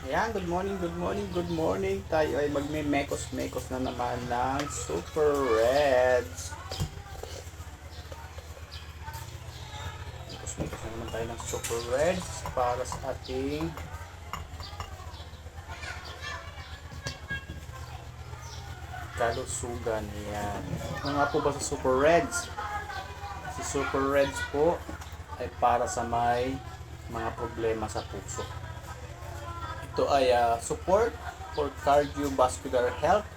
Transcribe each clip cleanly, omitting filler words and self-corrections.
Ayan, good morning, good morning, good morning. Tayo ay magme-mekos-mekos na naman ng Super Reds. Mekos-mekos na naman tayo ng Super Reds para sa ating kalusugan. Ayan. Ano nga po ba sa Super Reds? Si Super Reds po ay para sa may mga problema sa puso. Ito ay support for cardiovascular health,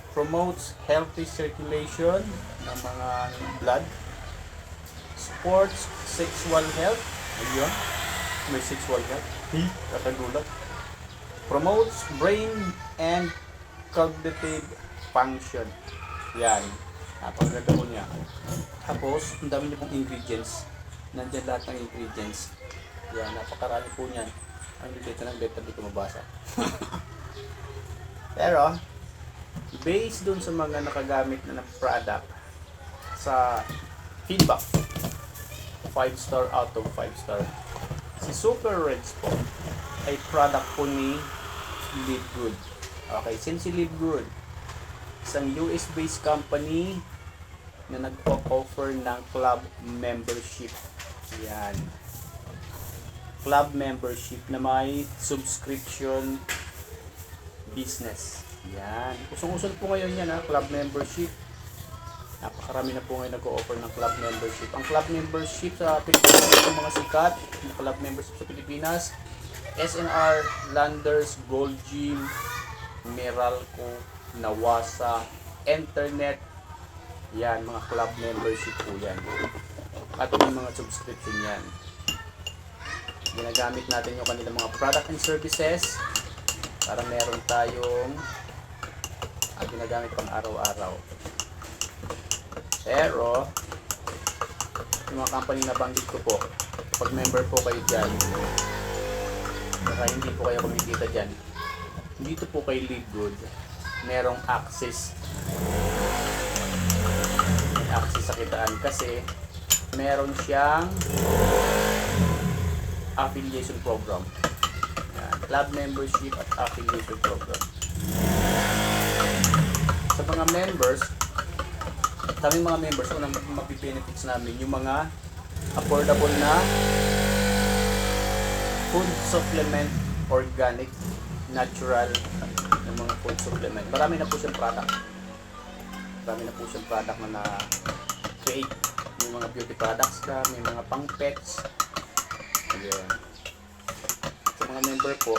promotes healthy circulation ng mga blood, supports sexual health, ayun, may sexual health, kakagulat, promotes brain and cognitive function. Yan, napakaganda po niya. Tapos, ang dami niya pong ingredients. Nandiyan lahat ng ingredients. Yan, napakarami po niyan. Ang dito ng beta, di ko mabasa. Pero, based dun sa mga nakagamit na ng product, sa feedback, 5 star out of 5 star. Si Super Reds po ay product po ni Live Good. Okay, since si Live Good, isang US-based company na nag-offer ng club membership. Yan. Club membership na may subscription business. Yan. Usong-uso po ngayon yan, club membership. Napakarami na po ngayon nag-o-offer ng club membership. Ang club membership sa Pilipinas, yung mga sikat na club membership sa Pilipinas, SNR, Landers, Gold Gym, Meralco, Nawasa, Internet. Yan, mga club membership po yan. At may mga subscription yan. Ginagamit natin yung kanilang mga product and services para meron tayong ginagamit pang araw-araw. Pero yung mga company na banggit ko po, pag member po kayo dyan, baka hindi po kayo kumikita dyan, dito po kay Live Good merong access sa kitaan kasi meron siyang affiliation program. Yan, club membership at affiliation program. Sa mga members, kaming mga members, unang mapibenefits namin yung mga affordable na food supplement, organic, natural ng mga food supplement. Marami na po siyang product. Marami na po siyang product na na-create. May mga beauty products ka, may mga pang pets. Ayan. Sa mga member po,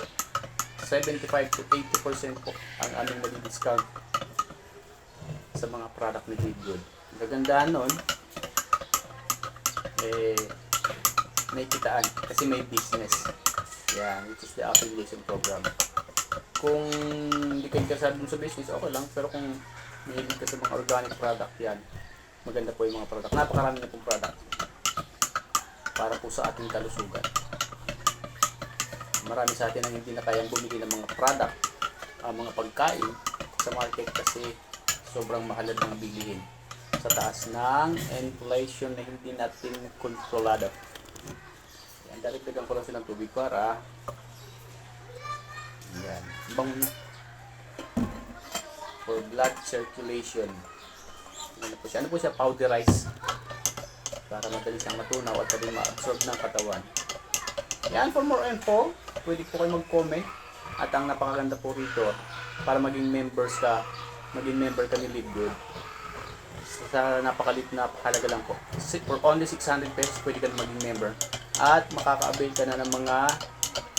75 to 80% po ang aming madi-discount sa mga product ni Live Good. Ang kagandahan nun, may kitaan kasi may business. Yan, which is the affiliation program. Kung hindi ka interesado sa business, okay lang. Pero kung mahilig ka sa mga organic product, yan, maganda po yung mga product. Napakarami na pong product para po sa ating kalusugan. Marami sa atin ang hindi na kayang bumili ng mga product, mga pagkain sa market kasi sobrang mahal ng bilihin sa taas ng inflation na hindi natin kontrolado. Yan, dagdagan ko lang silang tubig para yan, bango na for blood circulation. Ano po siya, powderized para madali siyang matunaw at madali ma-absorb ng katawan. Yan, for more info, pwede po kayo mag-comment. At ang napakaganda po rito, para maging member ka ni Live Good, sa napakalit na halaga lang po. For only 600 pesos, pwede ka na maging member. At makaka-avail ka na ng mga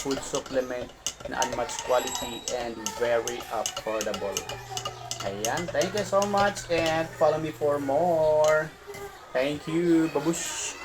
food supplement na unmatched quality and very affordable. Ayan, thank you so much and follow me for more. Thank you, babush!